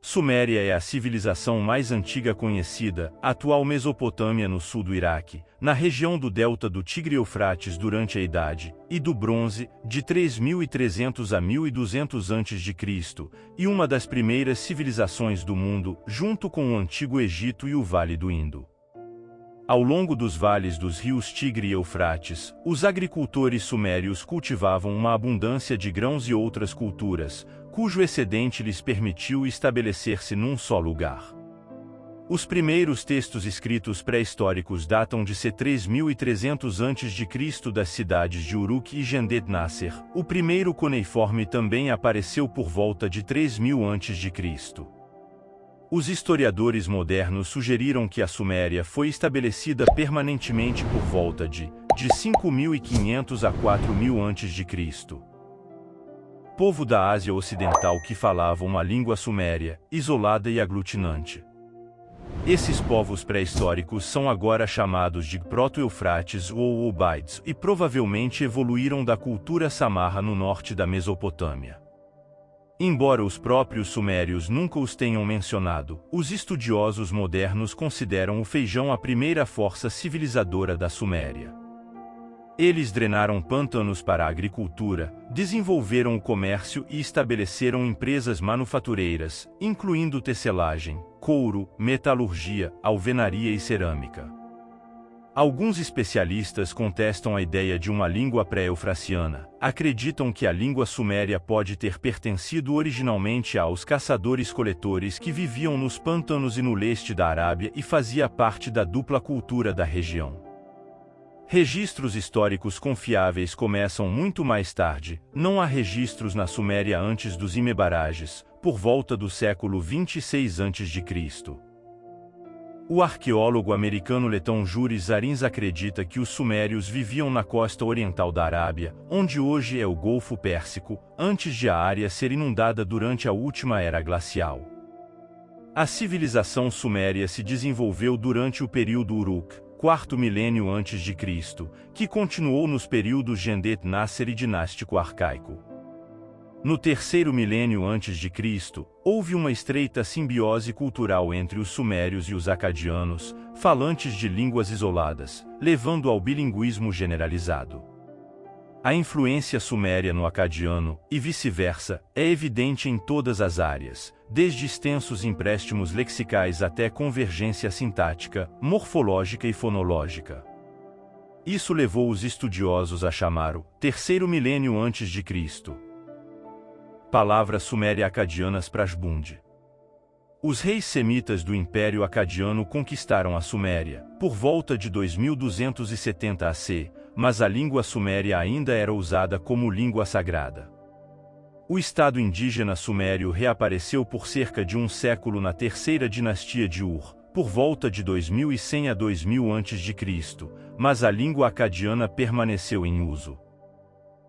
Suméria é a civilização mais antiga conhecida, atual Mesopotâmia no sul do Iraque, na região do delta do Tigre-Eufrates durante a Idade e do Bronze, de 3.300 a 1.200 a.C., e uma das primeiras civilizações do mundo, junto com o Antigo Egito e o Vale do Indo. Ao longo dos vales dos rios Tigre e Eufrates, os agricultores sumérios cultivavam uma abundância de grãos e outras culturas, cujo excedente lhes permitiu estabelecer-se num só lugar. Os primeiros textos escritos pré-históricos datam de C. 3.300 a.C. das cidades de Uruk e Gendet Nasser. O primeiro cuneiforme também apareceu por volta de 3.000 a.C. Os historiadores modernos sugeriram que a Suméria foi estabelecida permanentemente por volta de 5.500 a 4.000 a.C. Povo da Ásia Ocidental que falava uma língua suméria, isolada e aglutinante. Esses povos pré-históricos são agora chamados de Proto-Eufrates ou Ubaides e provavelmente evoluíram da cultura samarra no norte da Mesopotâmia. Embora os próprios sumérios nunca os tenham mencionado, os estudiosos modernos consideram o feijão a primeira força civilizadora da Suméria. Eles drenaram pântanos para a agricultura, desenvolveram o comércio e estabeleceram empresas manufatureiras, incluindo tecelagem, couro, metalurgia, alvenaria e cerâmica. Alguns especialistas contestam a ideia de uma língua pré-eufraciana, acreditam que a língua suméria pode ter pertencido originalmente aos caçadores-coletores que viviam nos pântanos e no leste da Arábia e fazia parte da dupla cultura da região. Registros históricos confiáveis começam muito mais tarde, não há registros na Suméria antes dos Imebarages, por volta do século 26 a.C. O arqueólogo americano Letão Juris Zarins acredita que os sumérios viviam na costa oriental da Arábia, onde hoje é o Golfo Pérsico, antes de a área ser inundada durante a última era glacial. A civilização suméria se desenvolveu durante o período Uruk, quarto milênio antes de Cristo, que continuou nos períodos Gendet Nasser e Dinástico Arcaico. No terceiro milênio antes de Cristo, houve uma estreita simbiose cultural entre os sumérios e os acadianos, falantes de línguas isoladas, levando ao bilinguismo generalizado. A influência suméria no acadiano, e vice-versa, é evidente em todas as áreas, desde extensos empréstimos lexicais até convergência sintática, morfológica e fonológica. Isso levou os estudiosos a chamar o terceiro milênio antes de Cristo. Palavras suméria-acadianas Prashbund. Os reis semitas do Império Acadiano conquistaram a Suméria, por volta de 2270 AC, mas a língua suméria ainda era usada como língua sagrada. O Estado indígena sumério reapareceu por cerca de um século na terceira dinastia de Ur, por volta de 2100 a 2000 a.C., mas a língua acadiana permaneceu em uso.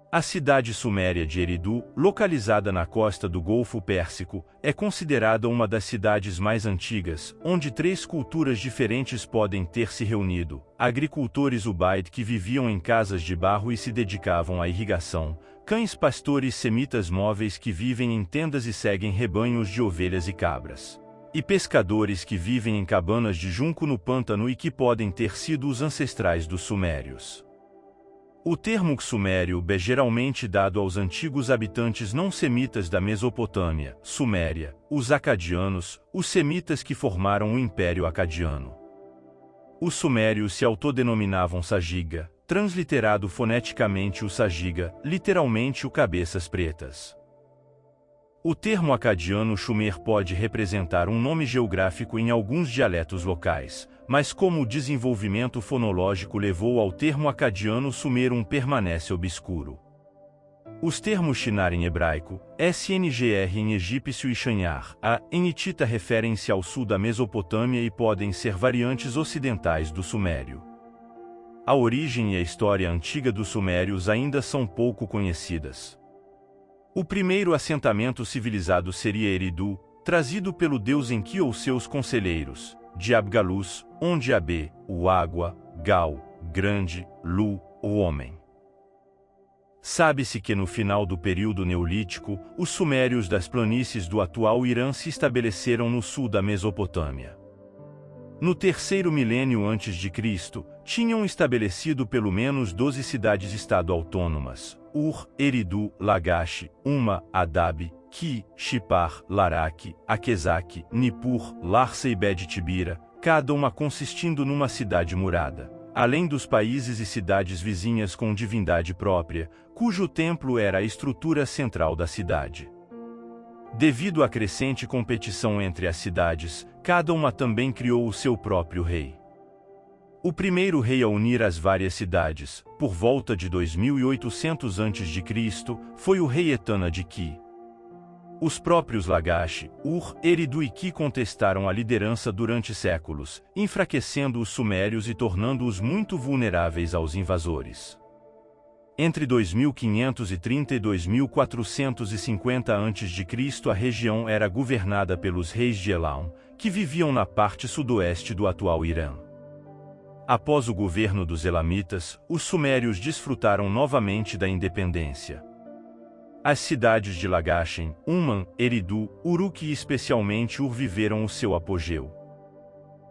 A cidade suméria de Eridu, localizada na costa do Golfo Pérsico, é considerada uma das cidades mais antigas, onde três culturas diferentes podem ter se reunido: agricultores Ubaid que viviam em casas de barro e se dedicavam à irrigação, cães pastores semitas móveis que vivem em tendas e seguem rebanhos de ovelhas e cabras, e pescadores que vivem em cabanas de junco no pântano e que podem ter sido os ancestrais dos sumérios. O termo sumério é geralmente dado aos antigos habitantes não semitas da Mesopotâmia, Suméria, os acadianos, os semitas que formaram o Império Acadiano. Os sumérios se autodenominavam Sagiga, transliterado foneticamente o Sagiga, literalmente o cabeças pretas. O termo acadiano Shumer pode representar um nome geográfico em alguns dialetos locais, mas como o desenvolvimento fonológico levou ao termo acadiano Sumerum permanece obscuro. Os termos Shinar em hebraico, Sngr em egípcio e Shanyar, em hitita referem-se ao sul da Mesopotâmia e podem ser variantes ocidentais do sumério. A origem e a história antiga dos sumérios ainda são pouco conhecidas. O primeiro assentamento civilizado seria Eridu, trazido pelo deus Enki ou seus conselheiros, de Abgalus, onde Ab, o água, Gal, grande, Lu, o homem. Sabe-se que no final do período neolítico, os sumérios das planícies do atual Irã se estabeleceram no sul da Mesopotâmia. No terceiro milênio antes de Cristo, tinham estabelecido pelo menos 12 cidades-estado autônomas: Ur, Eridu, Lagash, Uma, Adab, Ki, Shipar, Larak, Akesak, Nippur, Larsa e Bet-Tibira, cada uma consistindo numa cidade murada, além dos países e cidades vizinhas com divindade própria, cujo templo era a estrutura central da cidade. Devido à crescente competição entre as cidades, cada uma também criou o seu próprio rei. O primeiro rei a unir as várias cidades, por volta de 2800 a.C., foi o rei Etana de Ki. Os próprios Lagash, Ur, Eridu e Ki contestaram a liderança durante séculos, enfraquecendo os sumérios e tornando-os muito vulneráveis aos invasores. Entre 2530 e 2450 a.C., a região era governada pelos reis de Elam, que viviam na parte sudoeste do atual Irã. Após o governo dos Elamitas, os sumérios desfrutaram novamente da independência. As cidades de Lagash, Umman, Eridu, Uruk e especialmente Ur viveram o seu apogeu.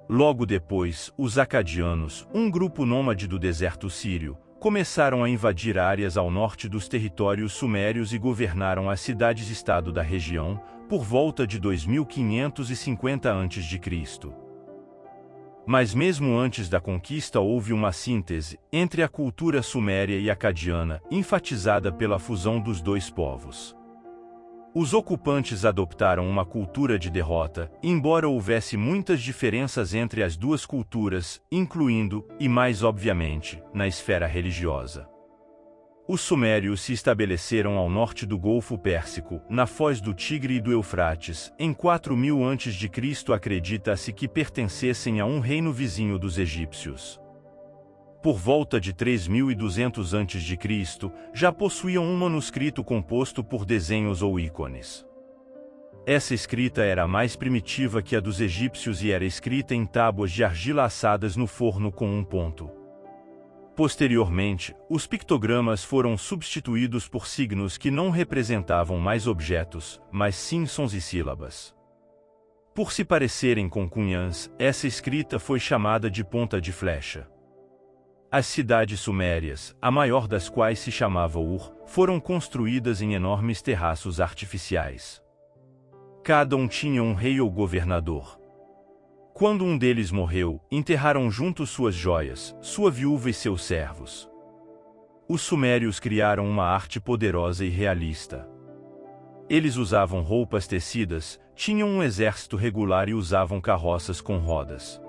Logo depois, os acadianos, um grupo nômade do deserto sírio, começaram a invadir áreas ao norte dos territórios sumérios e governaram as cidades-estado da região, por volta de 2550 a.C. Mas mesmo antes da conquista houve uma síntese entre a cultura suméria e acadiana, enfatizada pela fusão dos dois povos. Os ocupantes adoptaram uma cultura de derrota, embora houvesse muitas diferenças entre as duas culturas, incluindo, e mais obviamente, na esfera religiosa. Os sumérios se estabeleceram ao norte do Golfo Pérsico, na foz do Tigre e do Eufrates. Em 4000 a.C. acredita-se que pertencessem a um reino vizinho dos egípcios. Por volta de 3200 a.C., já possuíam um manuscrito composto por desenhos ou ícones. Essa escrita era mais primitiva que a dos egípcios e era escrita em tábuas de argila assadas no forno com um ponto. Posteriormente, os pictogramas foram substituídos por signos que não representavam mais objetos, mas sim sons e sílabas. Por se parecerem com cunhãs, essa escrita foi chamada de ponta de flecha. As cidades sumérias, a maior das quais se chamava Ur, foram construídas em enormes terraços artificiais. Cada um tinha um rei ou governador. Quando um deles morreu, enterraram junto suas joias, sua viúva e seus servos. Os sumérios criaram uma arte poderosa e realista. Eles usavam roupas tecidas, tinham um exército regular e usavam carroças com rodas.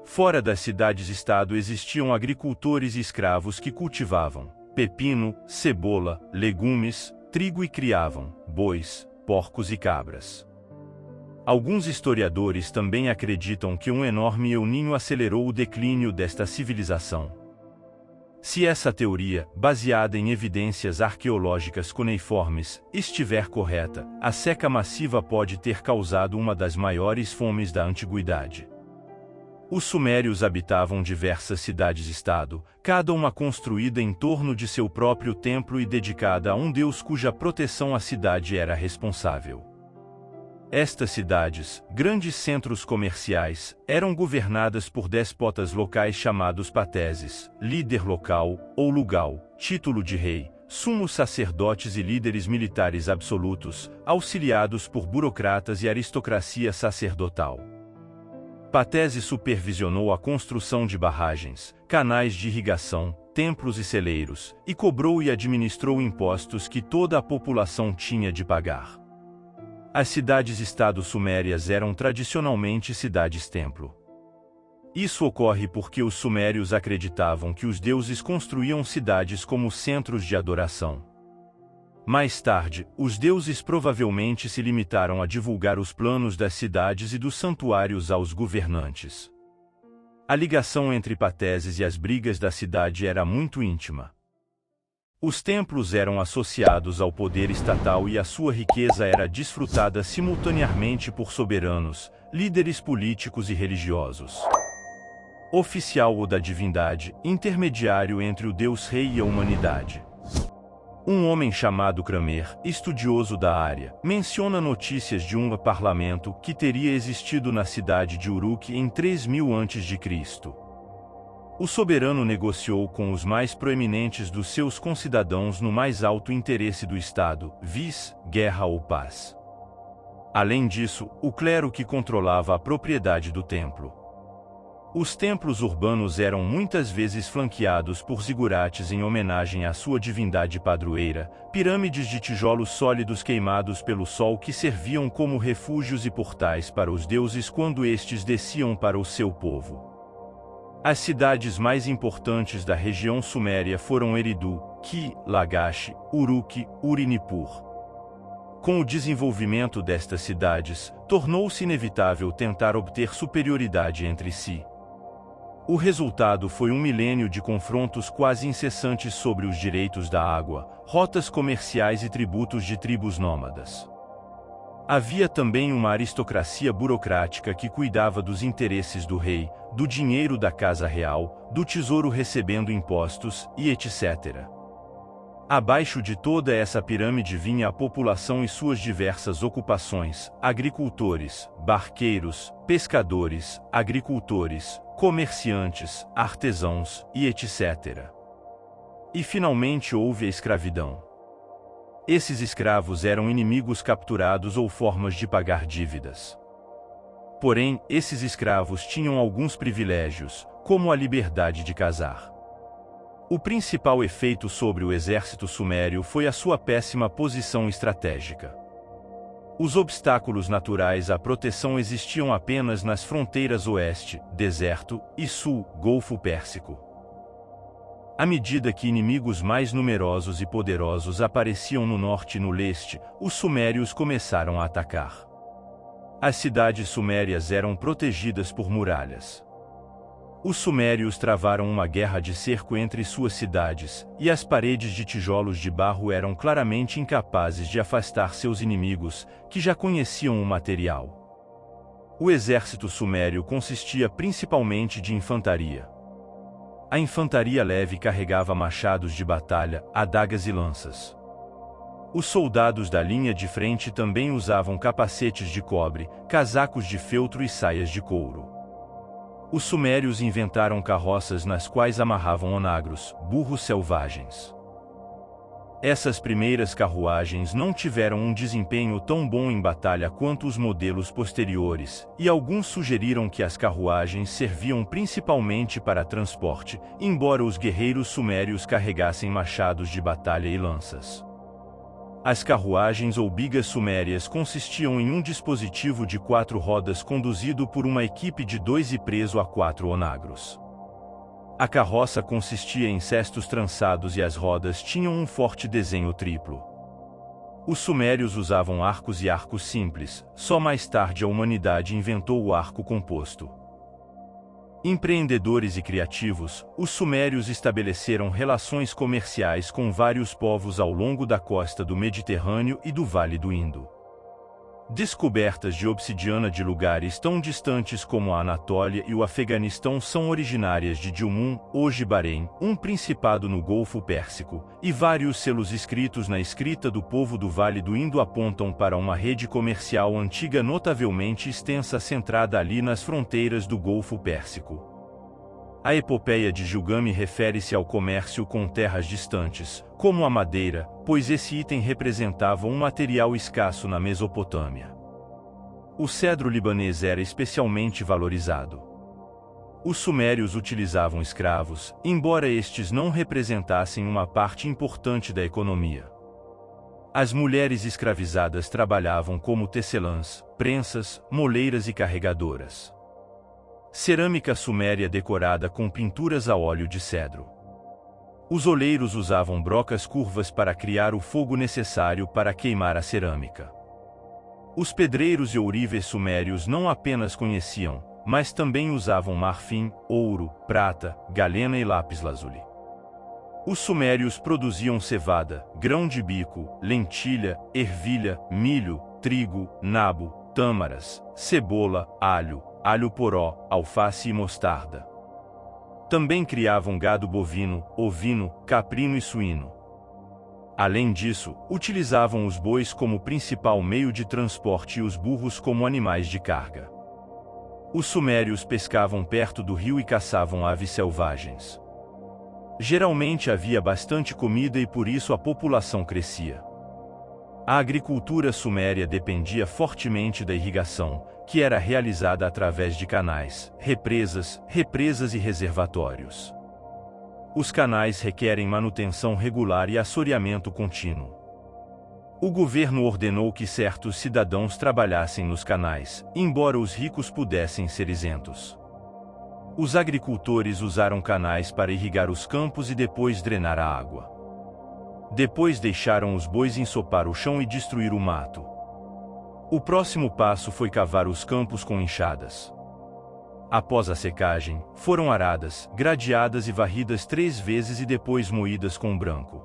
Fora das cidades-estado existiam agricultores e escravos que cultivavam pepino, cebola, legumes, trigo e criavam bois, porcos e cabras. Alguns historiadores também acreditam que um enorme El Niño acelerou o declínio desta civilização. Se essa teoria, baseada em evidências arqueológicas cuneiformes, estiver correta, a seca massiva pode ter causado uma das maiores fomes da antiguidade. Os sumérios habitavam diversas cidades-estado, cada uma construída em torno de seu próprio templo e dedicada a um deus cuja proteção a cidade era responsável. Estas cidades, grandes centros comerciais, eram governadas por déspotas locais chamados pateses, líder local, ou lugal, título de rei, sumos sacerdotes e líderes militares absolutos, auxiliados por burocratas e aristocracia sacerdotal. Patese supervisionou a construção de barragens, canais de irrigação, templos e celeiros, e cobrou e administrou impostos que toda a população tinha de pagar. As cidades-estado sumérias eram tradicionalmente cidades-templo. Isso ocorre porque os sumérios acreditavam que os deuses construíam cidades como centros de adoração. Mais tarde, os deuses provavelmente se limitaram a divulgar os planos das cidades e dos santuários aos governantes. A ligação entre pateses e as brigas da cidade era muito íntima. Os templos eram associados ao poder estatal e a sua riqueza era desfrutada simultaneamente por soberanos, líderes políticos e religiosos. Oficial ou da divindade, intermediário entre o Deus-Rei e a humanidade. Um homem chamado Kramer, estudioso da área, menciona notícias de um parlamento que teria existido na cidade de Uruk em 3000 a.C. O soberano negociou com os mais proeminentes dos seus concidadãos no mais alto interesse do Estado, vis, guerra ou paz. Além disso, o clero que controlava a propriedade do templo. Os templos urbanos eram muitas vezes flanqueados por zigurates em homenagem à sua divindade padroeira, pirâmides de tijolos sólidos queimados pelo sol que serviam como refúgios e portais para os deuses quando estes desciam para o seu povo. As cidades mais importantes da região suméria foram Eridu, Ki, Lagash, Uruk, Urinipur. Com o desenvolvimento destas cidades, tornou-se inevitável tentar obter superioridade entre si. O resultado foi um milênio de confrontos quase incessantes sobre os direitos da água, rotas comerciais e tributos de tribos nômadas. Havia também uma aristocracia burocrática que cuidava dos interesses do rei, do dinheiro da casa real, do tesouro recebendo impostos, e etc. Abaixo de toda essa pirâmide vinha a população e suas diversas ocupações: agricultores, barqueiros, pescadores, agricultores, comerciantes, artesãos, e etc. E finalmente houve a escravidão. Esses escravos eram inimigos capturados ou formas de pagar dívidas. Porém, esses escravos tinham alguns privilégios, como a liberdade de casar. O principal efeito sobre o exército sumério foi a sua péssima posição estratégica. Os obstáculos naturais à proteção existiam apenas nas fronteiras oeste, deserto, e sul, Golfo Pérsico. À medida que inimigos mais numerosos e poderosos apareciam no norte e no leste, os sumérios começaram a atacar. As cidades sumérias eram protegidas por muralhas. Os sumérios travaram uma guerra de cerco entre suas cidades, e as paredes de tijolos de barro eram claramente incapazes de afastar seus inimigos, que já conheciam o material. O exército sumério consistia principalmente de infantaria. A infantaria leve carregava machados de batalha, adagas e lanças. Os soldados da linha de frente também usavam capacetes de cobre, casacos de feltro e saias de couro. Os sumérios inventaram carroças nas quais amarravam onagros, burros selvagens. Essas primeiras carruagens não tiveram um desempenho tão bom em batalha quanto os modelos posteriores, e alguns sugeriram que as carruagens serviam principalmente para transporte, embora os guerreiros sumérios carregassem machados de batalha e lanças. As carruagens ou bigas sumérias consistiam em um dispositivo de 4 rodas conduzido por uma equipe de 2 e preso a 4 onagros. A carroça consistia em cestos trançados e as rodas tinham um forte desenho triplo. Os sumérios usavam arcos e arcos simples, só mais tarde a humanidade inventou o arco composto. Empreendedores e criativos, os sumérios estabeleceram relações comerciais com vários povos ao longo da costa do Mediterrâneo e do Vale do Indo. Descobertas de obsidiana de lugares tão distantes como a Anatólia e o Afeganistão são originárias de Dilmun, hoje Bahrein, um principado no Golfo Pérsico, e vários selos escritos na escrita do povo do Vale do Indo apontam para uma rede comercial antiga notavelmente extensa centrada ali nas fronteiras do Golfo Pérsico. A epopeia de Gilgame refere-se ao comércio com terras distantes, como a madeira, pois esse item representava um material escasso na Mesopotâmia. O cedro libanês era especialmente valorizado. Os sumérios utilizavam escravos, embora estes não representassem uma parte importante da economia. As mulheres escravizadas trabalhavam como tecelãs, prensas, moleiras e carregadoras. Cerâmica suméria decorada com pinturas a óleo de cedro. Os oleiros usavam brocas curvas para criar o fogo necessário para queimar a cerâmica. Os pedreiros e ourives sumérios não apenas conheciam, mas também usavam marfim, ouro, prata, galena e lápis-lazuli. Os sumérios produziam cevada, grão de bico, lentilha, ervilha, milho, trigo, nabo, tâmaras, cebola, alho poró, alface e mostarda. Também criavam gado bovino, ovino, caprino e suíno. Além disso, utilizavam os bois como principal meio de transporte e os burros como animais de carga. Os sumérios pescavam perto do rio e caçavam aves selvagens. Geralmente havia bastante comida e por isso a população crescia. A agricultura suméria dependia fortemente da irrigação, que era realizada através de canais, represas e reservatórios. Os canais requerem manutenção regular e assoreamento contínuo. O governo ordenou que certos cidadãos trabalhassem nos canais, embora os ricos pudessem ser isentos. Os agricultores usaram canais para irrigar os campos e depois drenar a água. Depois deixaram os bois ensopar o chão e destruir o mato. O próximo passo foi cavar os campos com enxadas. Após a secagem, foram aradas, gradeadas e varridas 3 vezes e depois moídas com branco.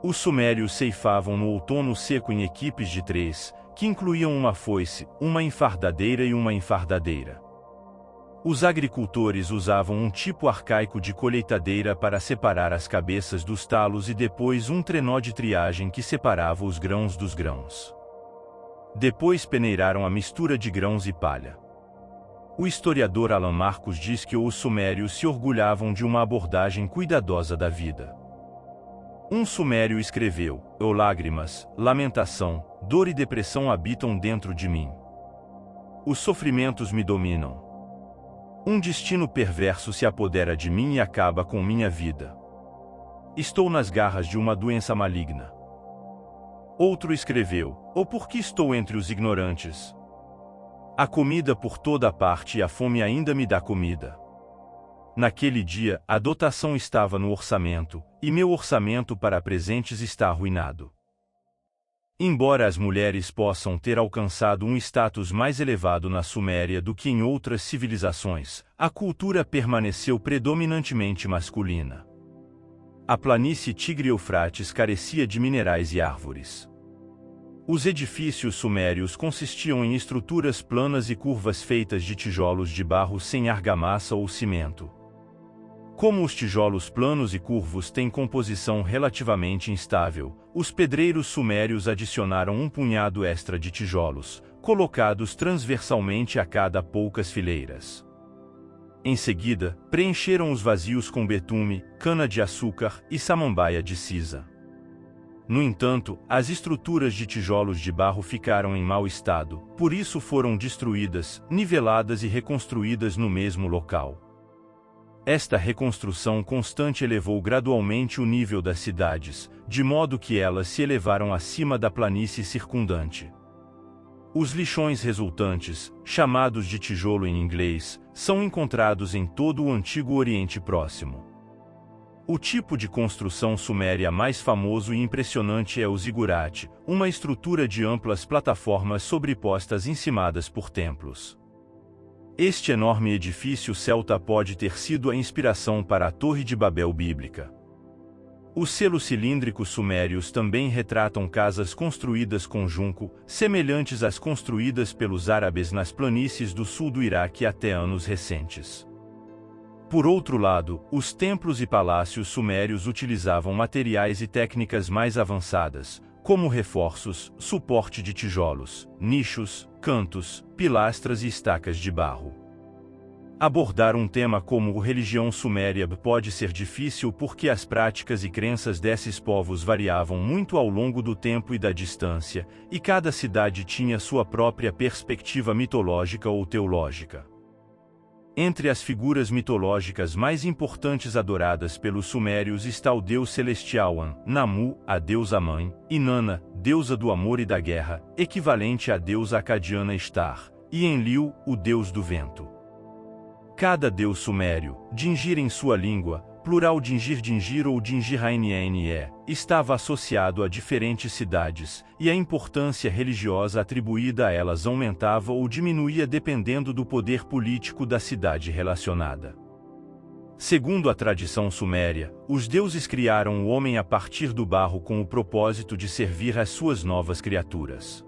Os sumérios ceifavam no outono seco em equipes de 3, que incluíam uma foice, uma enfardadeira e uma enfardadeira. Os agricultores usavam um tipo arcaico de colheitadeira para separar as cabeças dos talos e depois um trenó de triagem que separava os grãos dos grãos. Depois peneiraram a mistura de grãos e palha. O historiador Alan Marcus diz que os sumérios se orgulhavam de uma abordagem cuidadosa da vida. Um sumério escreveu: lágrimas, lamentação, dor e depressão habitam dentro de mim. Os sofrimentos me dominam. Um destino perverso se apodera de mim e acaba com minha vida. Estou nas garras de uma doença maligna. Outro escreveu: por que estou entre os ignorantes? Há comida por toda parte e a fome ainda me dá comida. Naquele dia, a dotação estava no orçamento, e meu orçamento para presentes está arruinado. Embora as mulheres possam ter alcançado um status mais elevado na Suméria do que em outras civilizações, a cultura permaneceu predominantemente masculina. A planície Tigre-Eufrates carecia de minerais e árvores. Os edifícios sumérios consistiam em estruturas planas e curvas feitas de tijolos de barro sem argamassa ou cimento. Como os tijolos planos e curvos têm composição relativamente instável, os pedreiros sumérios adicionaram um punhado extra de tijolos, colocados transversalmente a cada poucas fileiras. Em seguida, preencheram os vazios com betume, cana-de-açúcar e samambaia de sisa. No entanto, as estruturas de tijolos de barro ficaram em mau estado, por isso foram destruídas, niveladas e reconstruídas no mesmo local. Esta reconstrução constante elevou gradualmente o nível das cidades, de modo que elas se elevaram acima da planície circundante. Os lixões resultantes, chamados de tijolo em inglês, são encontrados em todo o Antigo Oriente Próximo. O tipo de construção suméria mais famoso e impressionante é o zigurate, uma estrutura de amplas plataformas sobrepostas encimadas por templos. Este enorme edifício celta pode ter sido a inspiração para a Torre de Babel bíblica. Os selos cilíndricos sumérios também retratam casas construídas com junco, semelhantes às construídas pelos árabes nas planícies do sul do Iraque até anos recentes. Por outro lado, os templos e palácios sumérios utilizavam materiais e técnicas mais avançadas, como reforços, suporte de tijolos, nichos, cantos, pilastras e estacas de barro. Abordar um tema como a religião suméria pode ser difícil porque as práticas e crenças desses povos variavam muito ao longo do tempo e da distância, e cada cidade tinha sua própria perspectiva mitológica ou teológica. Entre as figuras mitológicas mais importantes adoradas pelos sumérios está o deus celestial An, Namu, a deusa mãe, e Nana, deusa do amor e da guerra, equivalente à deusa acadiana Estar, e Enlil, o deus do vento. Cada deus sumério, Dingir em sua língua, plural Dingir ou Dingir-Anne, estava associado a diferentes cidades, e a importância religiosa atribuída a elas aumentava ou diminuía dependendo do poder político da cidade relacionada. Segundo a tradição suméria, os deuses criaram o homem a partir do barro com o propósito de servir às suas novas criaturas.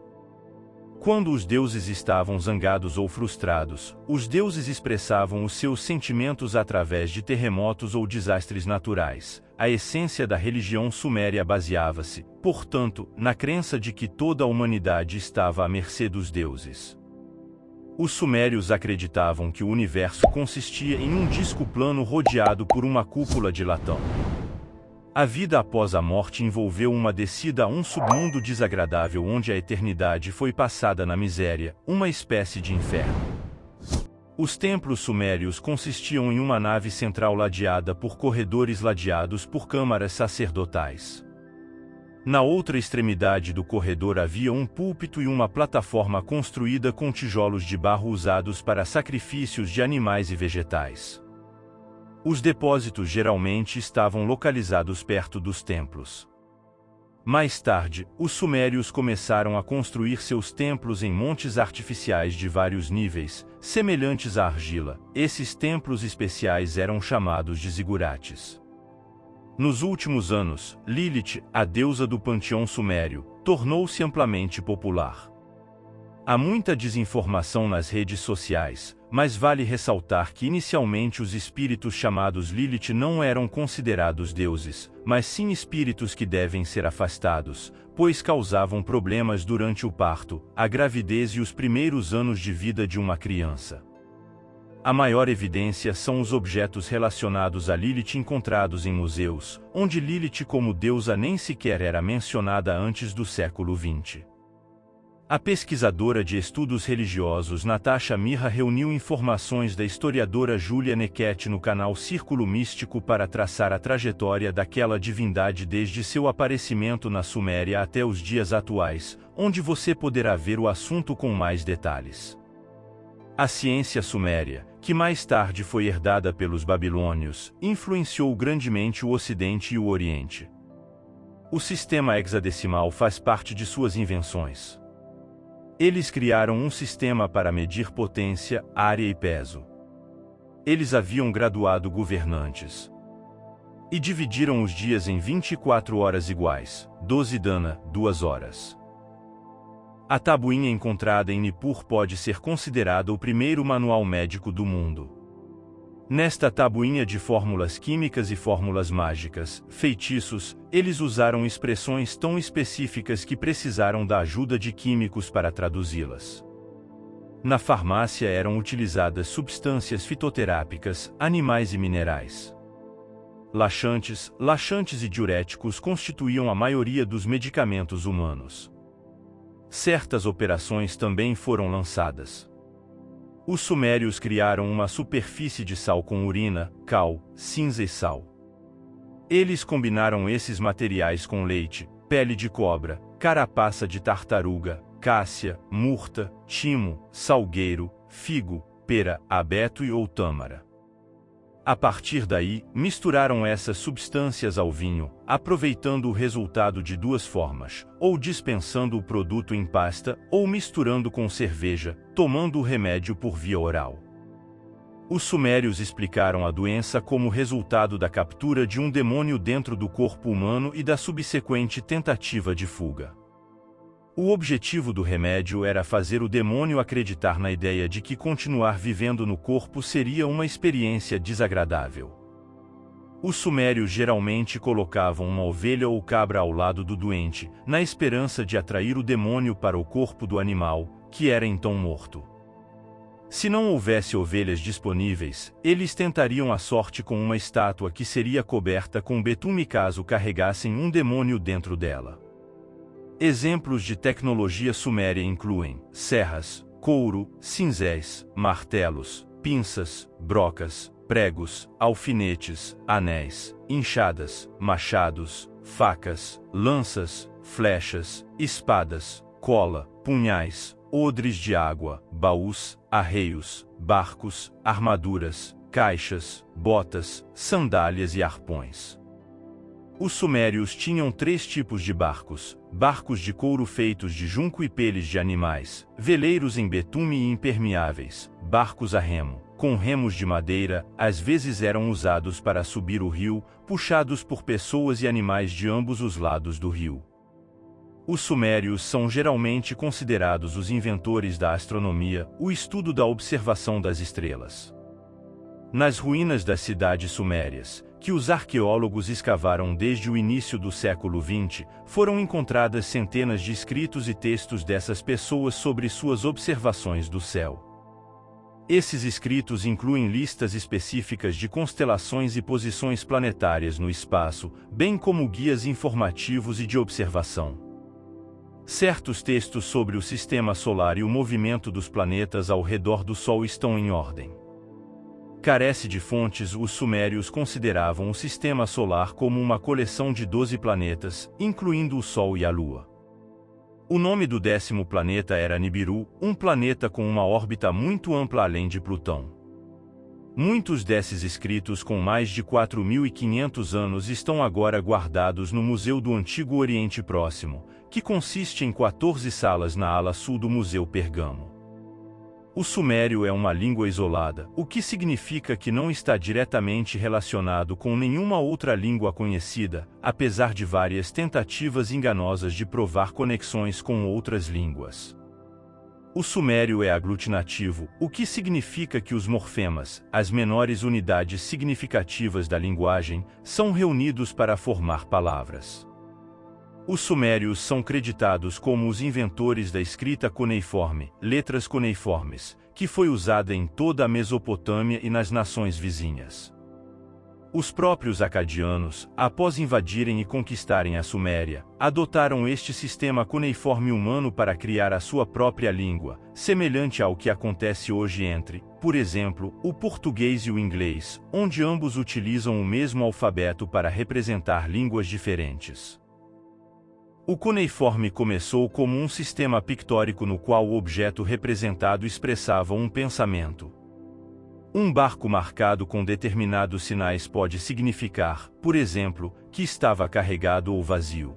Quando os deuses estavam zangados ou frustrados, os deuses expressavam os seus sentimentos através de terremotos ou desastres naturais. A essência da religião suméria baseava-se, portanto, na crença de que toda a humanidade estava à mercê dos deuses. Os sumérios acreditavam que o universo consistia em um disco plano rodeado por uma cúpula de latão. A vida após a morte envolveu uma descida a um submundo desagradável onde a eternidade foi passada na miséria, uma espécie de inferno. Os templos sumérios consistiam em uma nave central ladeada por corredores ladeados por câmaras sacerdotais. Na outra extremidade do corredor havia um púlpito e uma plataforma construída com tijolos de barro usados para sacrifícios de animais e vegetais. Os depósitos geralmente estavam localizados perto dos templos. Mais tarde, os sumérios começaram a construir seus templos em montes artificiais de vários níveis, semelhantes à argila. Esses templos especiais eram chamados de zigurates. Nos últimos anos, Lilith, a deusa do panteão sumério, tornou-se amplamente popular. Há muita desinformação nas redes sociais, mas vale ressaltar que inicialmente os espíritos chamados Lilith não eram considerados deuses, mas sim espíritos que devem ser afastados, pois causavam problemas durante o parto, a gravidez e os primeiros anos de vida de uma criança. A maior evidência são os objetos relacionados a Lilith encontrados em museus, onde Lilith como deusa nem sequer era mencionada antes do século XX. A pesquisadora de estudos religiosos Natasha Mirra reuniu informações da historiadora Julia Nequette no canal Círculo Místico para traçar a trajetória daquela divindade desde seu aparecimento na Suméria até os dias atuais, onde você poderá ver o assunto com mais detalhes. A ciência suméria, que mais tarde foi herdada pelos babilônios, influenciou grandemente o Ocidente e o Oriente. O sistema hexadecimal faz parte de suas invenções. Eles criaram um sistema para medir potência, área e peso. Eles haviam graduado governantes. E dividiram os dias em 24 horas iguais, 12 dana, 2 horas. A tabuinha encontrada em Nippur pode ser considerada o primeiro manual médico do mundo. Nesta tabuinha de fórmulas químicas e fórmulas mágicas, feitiços, eles usaram expressões tão específicas que precisaram da ajuda de químicos para traduzi-las. Na farmácia eram utilizadas substâncias fitoterápicas, animais e minerais. Laxantes e diuréticos constituíam a maioria dos medicamentos humanos. Certas operações também foram lançadas. Os sumérios criaram uma superfície de sal com urina, cal, cinza e sal. Eles combinaram esses materiais com leite, pele de cobra, carapaça de tartaruga, cássia, murta, timo, salgueiro, figo, pera, abeto ou tâmara. A partir daí, misturaram essas substâncias ao vinho, aproveitando o resultado de duas formas, ou dispensando o produto em pasta, ou misturando com cerveja, tomando o remédio por via oral. Os sumérios explicaram a doença como resultado da captura de um demônio dentro do corpo humano e da subsequente tentativa de fuga. O objetivo do remédio era fazer o demônio acreditar na ideia de que continuar vivendo no corpo seria uma experiência desagradável. Os sumérios geralmente colocavam uma ovelha ou cabra ao lado do doente, na esperança de atrair o demônio para o corpo do animal, que era então morto. Se não houvesse ovelhas disponíveis, eles tentariam a sorte com uma estátua que seria coberta com betume caso carregassem um demônio dentro dela. Exemplos de tecnologia suméria incluem serras, couro, cinzéis, martelos, pinças, brocas, pregos, alfinetes, anéis, enxadas, machados, facas, lanças, flechas, espadas, cola, punhais, odres de água, baús, arreios, barcos, armaduras, caixas, botas, sandálias e arpões. Os sumérios tinham 3 tipos de barcos: barcos de couro feitos de junco e peles de animais, veleiros em betume e impermeáveis, barcos a remo, com remos de madeira, às vezes eram usados para subir o rio, puxados por pessoas e animais de ambos os lados do rio. Os sumérios são geralmente considerados os inventores da astronomia, o estudo da observação das estrelas. Nas ruínas das cidades sumérias, que os arqueólogos escavaram desde o início do século XX, foram encontradas centenas de escritos e textos dessas pessoas sobre suas observações do céu. Esses escritos incluem listas específicas de constelações e posições planetárias no espaço, bem como guias informativos e de observação. Certos textos sobre o sistema solar e o movimento dos planetas ao redor do Sol estão em ordem. Carece de fontes. Os sumérios consideravam o sistema solar como uma coleção de 12 planetas, incluindo o Sol e a Lua. O nome do 10º planeta era Nibiru, um planeta com uma órbita muito ampla além de Plutão. Muitos desses escritos com mais de 4.500 anos estão agora guardados no Museu do Antigo Oriente Próximo, que consiste em 14 salas na ala sul do Museu Pergamo. O sumério é uma língua isolada, o que significa que não está diretamente relacionado com nenhuma outra língua conhecida, apesar de várias tentativas enganosas de provar conexões com outras línguas. O sumério é aglutinativo, o que significa que os morfemas, as menores unidades significativas da linguagem, são reunidos para formar palavras. Os sumérios são creditados como os inventores da escrita cuneiforme, letras cuneiformes, que foi usada em toda a Mesopotâmia e nas nações vizinhas. Os próprios acadianos, após invadirem e conquistarem a Suméria, adotaram este sistema cuneiforme humano para criar a sua própria língua, semelhante ao que acontece hoje entre, por exemplo, o português e o inglês, onde ambos utilizam o mesmo alfabeto para representar línguas diferentes. O cuneiforme começou como um sistema pictórico no qual o objeto representado expressava um pensamento. Um barco marcado com determinados sinais pode significar, por exemplo, que estava carregado ou vazio.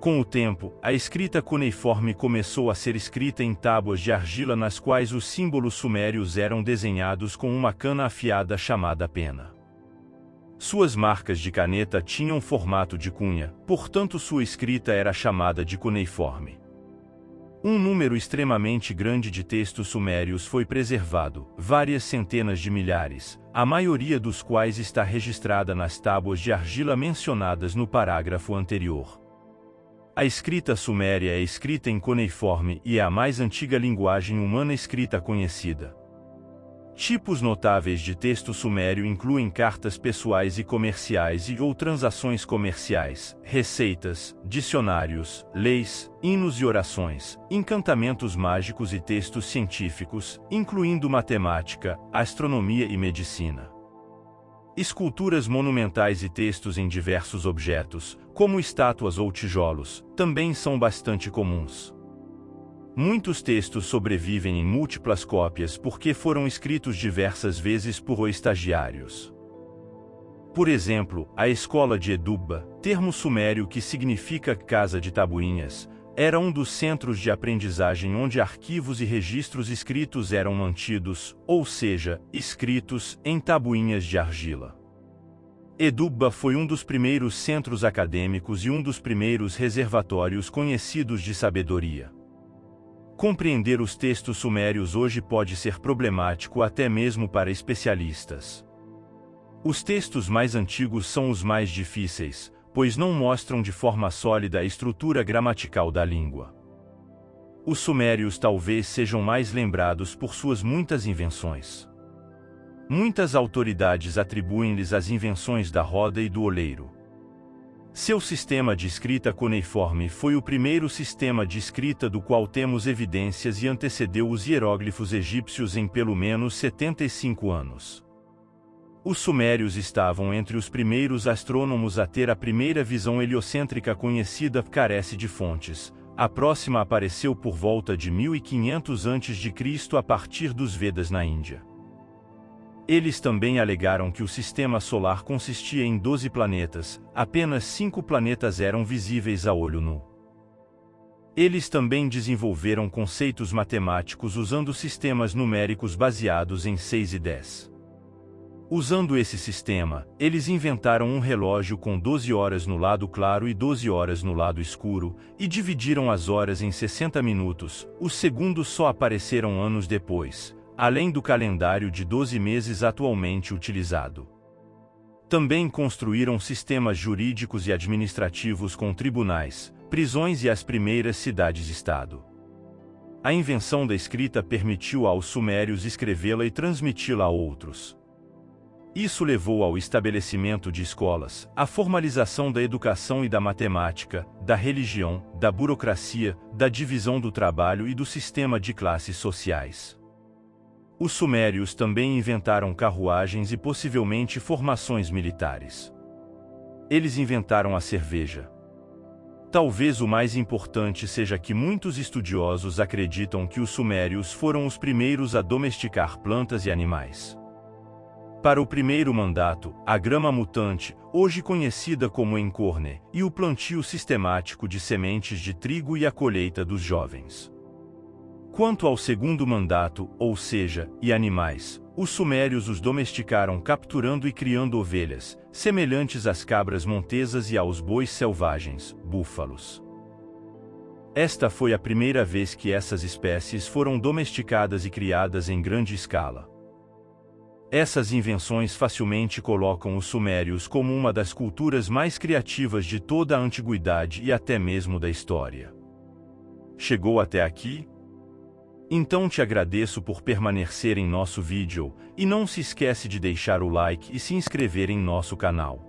Com o tempo, a escrita cuneiforme começou a ser escrita em tábuas de argila nas quais os símbolos sumérios eram desenhados com uma cana afiada chamada pena. Suas marcas de caneta tinham formato de cunha, portanto sua escrita era chamada de cuneiforme. Um número extremamente grande de textos sumérios foi preservado, várias centenas de milhares, a maioria dos quais está registrada nas tábuas de argila mencionadas no parágrafo anterior. A escrita suméria é escrita em cuneiforme e é a mais antiga linguagem humana escrita conhecida. Tipos notáveis de texto sumério incluem cartas pessoais e comerciais ou transações comerciais, receitas, dicionários, leis, hinos e orações, encantamentos mágicos e textos científicos, incluindo matemática, astronomia e medicina. Esculturas monumentais e textos em diversos objetos, como estátuas ou tijolos, também são bastante comuns. Muitos textos sobrevivem em múltiplas cópias porque foram escritos diversas vezes por estagiários. Por exemplo, a escola de Edubba, termo sumério que significa casa de tabuinhas, era um dos centros de aprendizagem onde arquivos e registros escritos eram mantidos, ou seja, escritos em tabuinhas de argila. Edubba foi um dos primeiros centros acadêmicos e um dos primeiros reservatórios conhecidos de sabedoria. Compreender os textos sumérios hoje pode ser problemático até mesmo para especialistas. Os textos mais antigos são os mais difíceis, pois não mostram de forma sólida a estrutura gramatical da língua. Os sumérios talvez sejam mais lembrados por suas muitas invenções. Muitas autoridades atribuem-lhes as invenções da roda e do oleiro. Seu sistema de escrita cuneiforme foi o primeiro sistema de escrita do qual temos evidências e antecedeu os hieróglifos egípcios em pelo menos 75 anos. Os sumérios estavam entre os primeiros astrônomos a ter a primeira visão heliocêntrica conhecida. Carece de fontes. A próxima apareceu por volta de 1500 a.C. a partir dos Vedas na Índia. Eles também alegaram que o sistema solar consistia em 12 planetas, apenas 5 planetas eram visíveis a olho nu. Eles também desenvolveram conceitos matemáticos usando sistemas numéricos baseados em 6 e 10. Usando esse sistema, eles inventaram um relógio com 12 horas no lado claro e 12 horas no lado escuro, e dividiram as horas em 60 minutos. Os segundos só apareceram anos depois, além do calendário de 12 meses atualmente utilizado. Também construíram sistemas jurídicos e administrativos com tribunais, prisões e as primeiras cidades-estado. A invenção da escrita permitiu aos sumérios escrevê-la e transmiti-la a outros. Isso levou ao estabelecimento de escolas, à formalização da educação e da matemática, da religião, da burocracia, da divisão do trabalho e do sistema de classes sociais. Os sumérios também inventaram carruagens e possivelmente formações militares. Eles inventaram a cerveja. Talvez o mais importante seja que muitos estudiosos acreditam que os sumérios foram os primeiros a domesticar plantas e animais. Para o primeiro mandato, a grama mutante, hoje conhecida como encorne, e o plantio sistemático de sementes de trigo e a colheita dos jovens. Quanto ao segundo mandato, ou seja, e animais, os sumérios os domesticaram capturando e criando ovelhas, semelhantes às cabras montesas e aos bois selvagens, búfalos. Esta foi a primeira vez que essas espécies foram domesticadas e criadas em grande escala. Essas invenções facilmente colocam os sumérios como uma das culturas mais criativas de toda a antiguidade e até mesmo da história. Chegou até aqui? Então te agradeço por permanecer em nosso vídeo, e não se esquece de deixar o like e se inscrever em nosso canal.